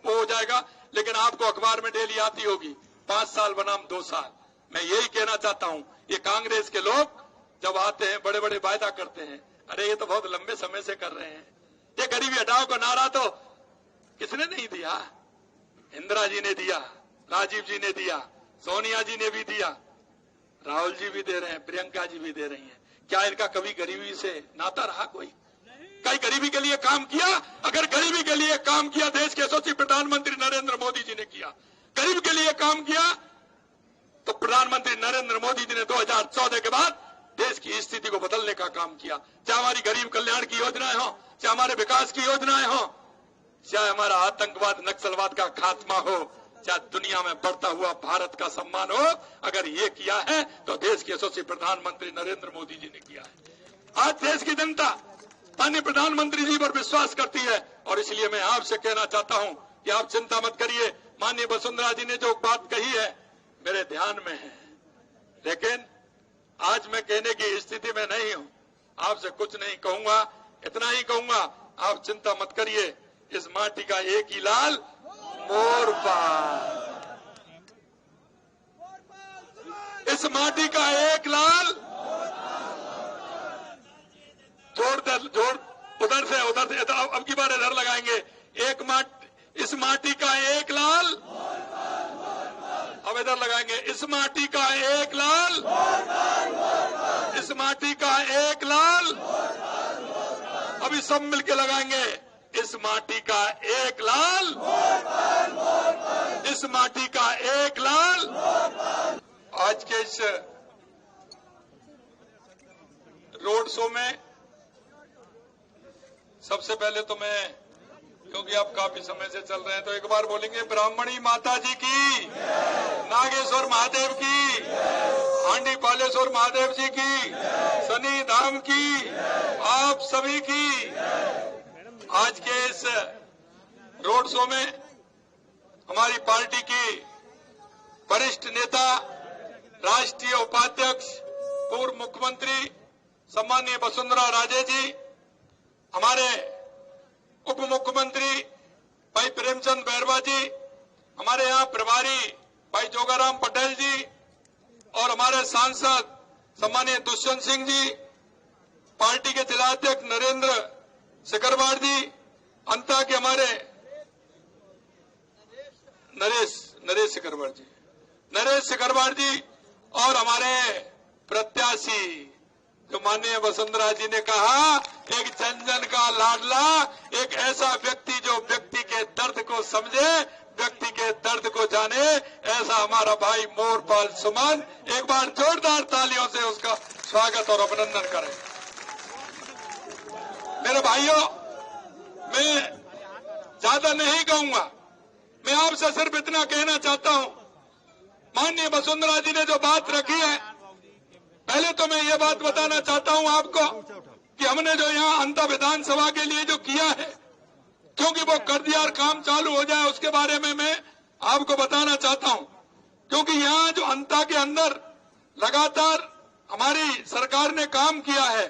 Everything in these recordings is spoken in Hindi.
वो हो जाएगा। लेकिन आपको अखबार में डेली आती होगी 5 साल बनाम 2 साल। मैं यही कहना चाहता हूं, ये कांग्रेस के लोग जब आते हैं बड़े बड़े वायदा करते हैं, अरे ये तो बहुत लंबे समय से कर रहे हैं। ये गरीबी हटाओ का नारा तो किसने नहीं दिया? इंदिरा जी ने दिया, राजीव जी ने दिया, सोनिया जी ने भी दिया, राहुल जी भी दे रहे हैं, प्रियंका जी भी दे रही हैं। क्या इनका कभी गरीबी से नाता रहा? कोई कहीं गरीबी के लिए काम किया? अगर गरीबी के लिए काम किया देश के यशस्वी प्रधानमंत्री नरेंद्र मोदी जी ने किया। गरीब के लिए काम किया तो प्रधानमंत्री नरेंद्र मोदी जी ने 2014 के बाद देश की स्थिति को बदलने का काम किया। चाहे हमारी गरीब कल्याण की योजनाएं हो, चाहे हमारे विकास की योजनाएं हो, चाहे हमारा आतंकवाद नक्सलवाद का खात्मा हो, चाहे दुनिया में बढ़ता हुआ भारत का सम्मान हो, अगर ये किया है तो देश के यशस्वी प्रधानमंत्री नरेंद्र मोदी जी ने किया है। आज देश की जनता माननीय प्रधानमंत्री जी पर विश्वास करती है और इसलिए मैं आपसे कहना चाहता हूं कि आप चिंता मत करिए। माननीय वसुंधरा जी ने जो बात कही है मेरे ध्यान में है, लेकिन आज मैं कहने की स्थिति में नहीं हूं। आपसे कुछ नहीं कहूंगा, इतना ही कहूंगा, आप चिंता मत करिए। इस माटी का एक ही लाल मोरपाल, इस माटी का एक लाल जोड़ उधर से अब की बार इधर लगाएंगे। इस माटी का एक लाल, अब इधर लगाएंगे। इस माटी का एक लाल, इस माटी का एक लाल, अभी सब मिलके लगाएंगे। इस माटी का एक लाल, इस माटी का एक लाल। आज के इस रोड शो में सबसे पहले तो मैं, क्योंकि आप काफी समय से चल रहे हैं, तो एक बार बोलेंगे ब्राह्मणी माता जी की, नागेश्वर महादेव की, हांडी पालेश्वर महादेव जी की, शनि धाम की, आप सभी की। आज के इस रोड शो में हमारी पार्टी की वरिष्ठ नेता, राष्ट्रीय उपाध्यक्ष, पूर्व मुख्यमंत्री सम्माननीय वसुंधरा राजे जी, हमारे उप मुख्यमंत्री भाई प्रेमचंद बैरवा जी, हमारे यहाँ प्रभारी भाई जोगाराम पटेल जी और हमारे सांसद सम्माननीय दुष्यंत सिंह जी, पार्टी के जिलाध्यक्ष नरेंद्र सिकरवार जी, अंता के हमारे नरेश सिकरवार जी और हमारे प्रत्याशी जो माननीय वसुंधरा जी ने कहा, एक जन जन का लाडला, एक ऐसा व्यक्ति जो व्यक्ति के दर्द को समझे, व्यक्ति के दर्द को जाने, ऐसा हमारा भाई मोरपाल सुमन। एक बार जोरदार तालियों से उसका स्वागत और अभिनंदन करें। मेरे भाइयों, मैं ज्यादा नहीं कहूंगा, मैं आपसे सिर्फ इतना कहना चाहता हूं, माननीय वसुंधरा जी ने जो बात रखी है, पहले तो मैं ये बात बताना चाहता हूं आपको कि हमने जो यहाँ अंता विधानसभा के लिए जो किया है, क्योंकि वो कर दिया और काम चालू हो जाए, उसके बारे में मैं आपको बताना चाहता हूं। क्योंकि यहाँ जो अंता के अंदर लगातार हमारी सरकार ने काम किया है,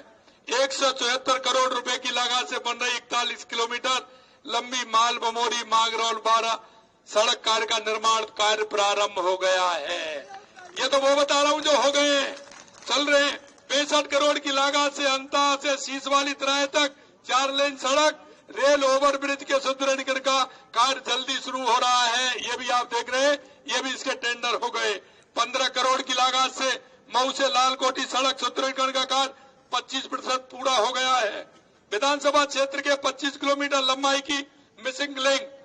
174 करोड़ रुपए की लागत से बन रही 41 किलोमीटर लंबी माल बमोरी मांगरौल 12 सड़क कार्य का निर्माण कार्य प्रारंभ हो गया है। ये तो वो बता रहा हूं जो हो गए, चल रहे। 65 करोड़ की लागत से अंता से शीश वाली तराई तक 4 लेन सड़क, रेल ओवरब्रिज के सुदृढ़ीकरण का कार्य जल्दी शुरू हो रहा है। ये भी आप देख रहे हैं, ये भी इसके टेंडर हो गए। 15 करोड़ की लागत से मऊ से लालकोटी सड़क सुदृढ़ीकरण का कार्य 25% पूरा हो गया है। विधानसभा क्षेत्र के 25 किलोमीटर लंबाई की मिसिंग लिंक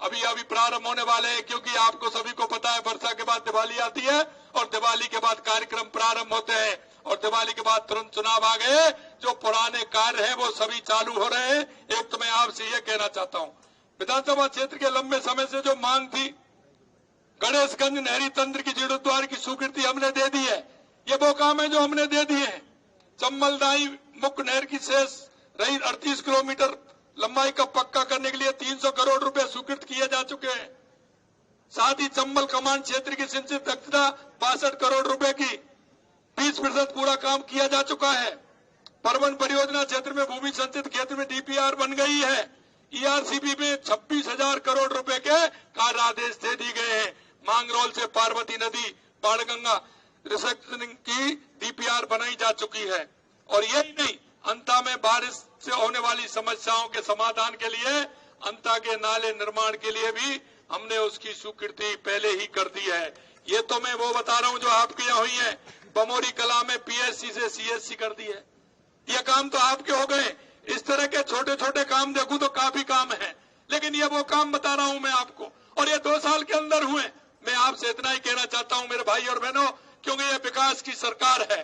अभी प्रारंभ होने वाले हैं, क्योंकि आपको सभी को पता है वर्षा के बाद दिवाली आती है और दिवाली के बाद कार्यक्रम प्रारंभ होते हैं और दिवाली के बाद तुरंत चुनाव आ गए। जो पुराने कार्य हैं वो सभी चालू हो रहे हैं। एक तो मैं आपसे ये कहना चाहता हूं, विधानसभा क्षेत्र के लंबे समय से जो मांग थी, गणेशगंज नहरी तंत्र की जीर्णोद्धार की स्वीकृति हमने दे दी है। ये वो काम है जो हमने दे दिए हैं। चम्बलदाई मुख्य नहर की शेष रही 38 किलोमीटर लंबाई का पक्का करने के लिए 300 करोड़ रुपए स्वीकृत किए जा चुके हैं। साथ ही चंबल कमांड क्षेत्र की सिंचित दक्षता 62 करोड़ रुपए की 20% पूरा काम किया जा चुका है। परवन परियोजना क्षेत्र में भूमि संचित क्षेत्र में डीपीआर बन गई है। ईआरसीबी में 26,000 करोड़ रुपए के कार्य आदेश दे दिए गए हैं। मांगरोल से पार्वती नदी बाणगंगा रिसेक्शनिंग की डीपीआर बनाई जा चुकी है। और यही नहीं, अंता में बारिश से होने वाली समस्याओं के समाधान के लिए अंता के नाले निर्माण के लिए भी हमने उसकी स्वीकृति पहले ही कर दी है। ये तो मैं वो बता रहा हूं जो आपके यहाँ हुई है। बमोरी कला में पीएससी से सीएससी कर दी है। ये काम तो आपके हो गए। इस तरह के छोटे छोटे काम देखूं तो काफी काम है, लेकिन ये वो काम बता रहा हूं मैं आपको, और ये 2 साल के अंदर हुए। मैं आपसे इतना ही कहना चाहता हूं मेरे भाई और बहनों, क्योंकि ये विकास की सरकार है।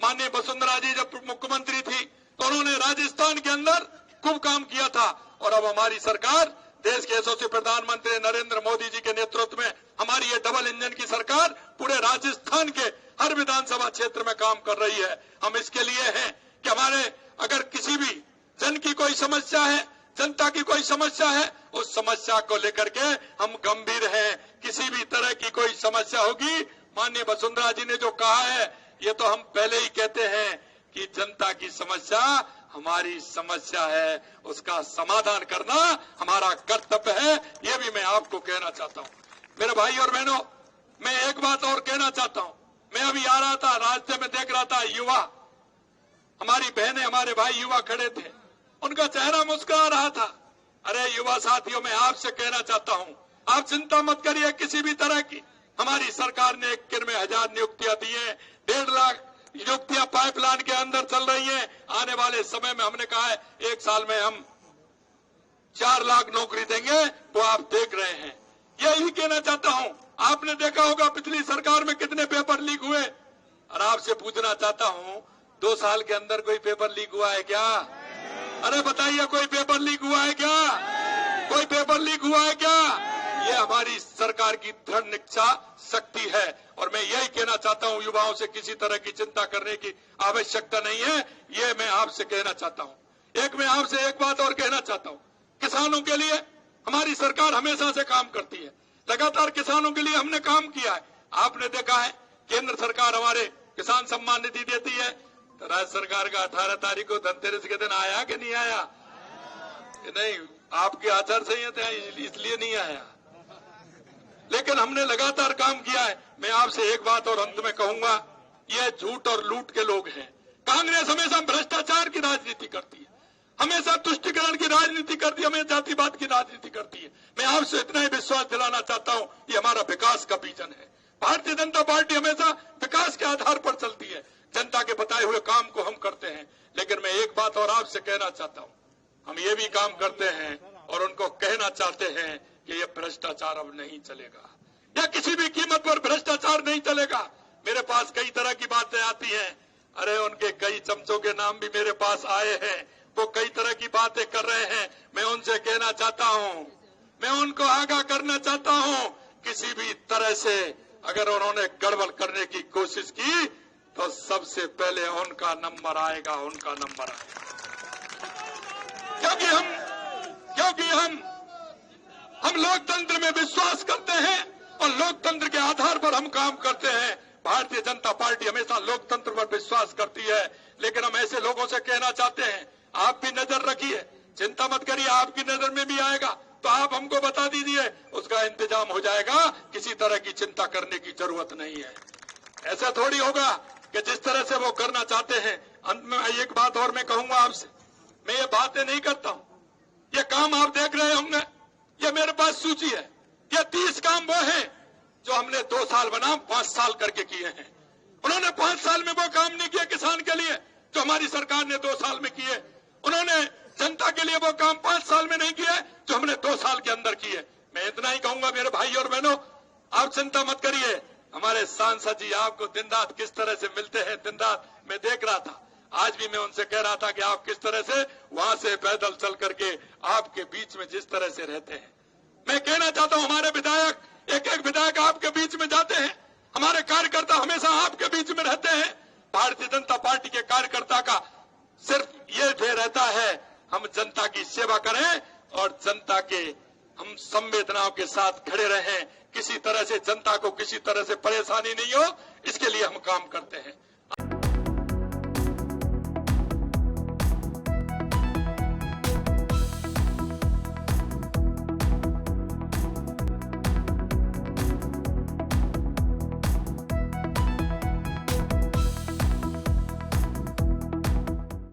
माननीय वसुंधरा जी जब मुख्यमंत्री थी तो उन्होंने राजस्थान के अंदर खूब काम किया था, और अब हमारी सरकार, देश के यशस्वी प्रधानमंत्री नरेंद्र मोदी जी के नेतृत्व में हमारी ये डबल इंजन की सरकार पूरे राजस्थान के हर विधानसभा क्षेत्र में काम कर रही है। हम इसके लिए हैं कि हमारे अगर किसी भी जन की कोई समस्या है, जनता की कोई समस्या है, उस समस्या को लेकर के हम गंभीर हैं। किसी भी तरह की कोई समस्या होगी, माननीय वसुंधरा जी ने जो कहा है, ये तो हम पहले ही कहते हैं कि जनता की समस्या हमारी समस्या है, उसका समाधान करना हमारा कर्तव्य है। ये भी मैं आपको कहना चाहता हूं। मेरे भाई और बहनों, मैं एक बात और कहना चाहता हूं। मैं अभी आ रहा था, रास्ते में देख रहा था युवा, हमारी बहनें, हमारे भाई युवा खड़े थे, उनका चेहरा मुस्कुरा रहा था। अरे युवा साथियों, मैं आपसे कहना चाहता हूं, आप चिंता मत करिए किसी भी तरह की। हमारी सरकार ने 1 में 1000 नियुक्तियां दी है, 1.5 लाख नियुक्तियां पाइपलाइन के अंदर चल रही हैं। आने वाले समय में हमने कहा है 1 साल में हम 4 लाख नौकरी देंगे, वो आप देख रहे हैं। यही कहना चाहता हूं। आपने देखा होगा पिछली सरकार में कितने पेपर लीक हुए, और आपसे पूछना चाहता हूं 2 साल के अंदर कोई पेपर लीक हुआ है क्या? अरे बताइए, कोई पेपर लीक हुआ है क्या? कोई पेपर लीक हुआ है क्या? ये हमारी सरकार की दृढ़ निश्चय शक्ति है। और मैं यही कहना चाहता हूं, युवाओं से किसी तरह की चिंता करने की आवश्यकता नहीं है, ये मैं आपसे कहना चाहता हूं। मैं आपसे एक बात और कहना चाहता हूं, किसानों के लिए हमारी सरकार हमेशा से काम करती है। लगातार किसानों के लिए हमने काम किया है। आपने देखा है केंद्र सरकार हमारे किसान सम्मान निधि देती है, तो राज्य सरकार का 18 तारीख को धनतेरस के दिन आया कि नहीं आया? नहीं, आपकी आचार संहिता इसलिए नहीं आया, लेकिन हमने लगातार काम किया है। मैं आपसे एक बात और अंत में कहूंगा, ये झूठ और लूट के लोग हैं। कांग्रेस हमेशा भ्रष्टाचार की राजनीति करती है, हमेशा तुष्टिकरण की राजनीति करती है, हमेशा जातिवाद की राजनीति करती है। मैं आपसे इतना ही विश्वास दिलाना चाहता हूं, ये हमारा विकास का विजन है। भारतीय जनता पार्टी हमेशा विकास के आधार पर चलती है। जनता के बताए हुए काम को हम करते हैं। लेकिन मैं एक बात और आपसे कहना चाहता हूं, हम ये भी काम करते हैं और उनको कहना चाहते हैं कि ये भ्रष्टाचार अब नहीं चलेगा, या किसी भी कीमत पर भ्रष्टाचार नहीं चलेगा। मेरे पास कई तरह की बातें आती हैं। अरे उनके कई चमचों के नाम भी मेरे पास आए हैं, वो कई तरह की बातें कर रहे हैं। मैं उनसे कहना चाहता हूं, मैं उनको आगाह करना चाहता हूं, किसी भी तरह से अगर उन्होंने गड़बड़ करने की कोशिश की तो सबसे पहले उनका नंबर आएगा, उनका नंबर आएगा। क्योंकि हम लोकतंत्र में विश्वास करते हैं और लोकतंत्र के आधार पर हम काम करते हैं। भारतीय जनता पार्टी हमेशा लोकतंत्र पर विश्वास करती है। लेकिन हम ऐसे लोगों से कहना चाहते हैं, आप भी नजर रखिए, चिंता मत करिए, आपकी नजर में भी आएगा तो आप हमको बता दीजिए, उसका इंतजाम हो जाएगा। किसी तरह की चिंता करने की जरूरत नहीं है। ऐसा थोड़ी होगा कि जिस तरह से वो करना चाहते हैं। अंत में एक बात और मैं कहूंगा आपसे, मैं ये बातें नहीं करता हूं, ये काम आप देख रहे होंगे, ये मेरे पास सूची है। ये 30 काम वो हैं जो हमने 2 साल बनाम 5 साल करके किए हैं। उन्होंने 5 साल में वो काम नहीं किया किसान के लिए जो हमारी सरकार ने 2 साल में किए। उन्होंने जनता के लिए वो काम 5 साल में नहीं किए जो हमने 2 साल के अंदर किए। मैं इतना ही कहूंगा मेरे भाई और बहनों, आप चिंता मत करिए। हमारे सांसद जी आपको दिन रात किस तरह से मिलते हैं, दिन रात मैं देख रहा था। आज भी मैं उनसे कह रहा था कि आप किस तरह से वहां से पैदल चल करके आपके बीच में जिस तरह से रहते हैं। मैं कहना चाहता हूं, हमारे विधायक, एक विधायक आपके बीच में जाते हैं, हमारे कार्यकर्ता हमेशा आपके बीच में रहते हैं। भारतीय जनता पार्टी के कार्यकर्ता का सिर्फ ये ध्येय रहता है, हम जनता की सेवा करें और जनता के हम संवेदनाओं के साथ खड़े रहें। किसी तरह से जनता को किसी तरह से परेशानी नहीं हो, इसके लिए हम काम करते हैं।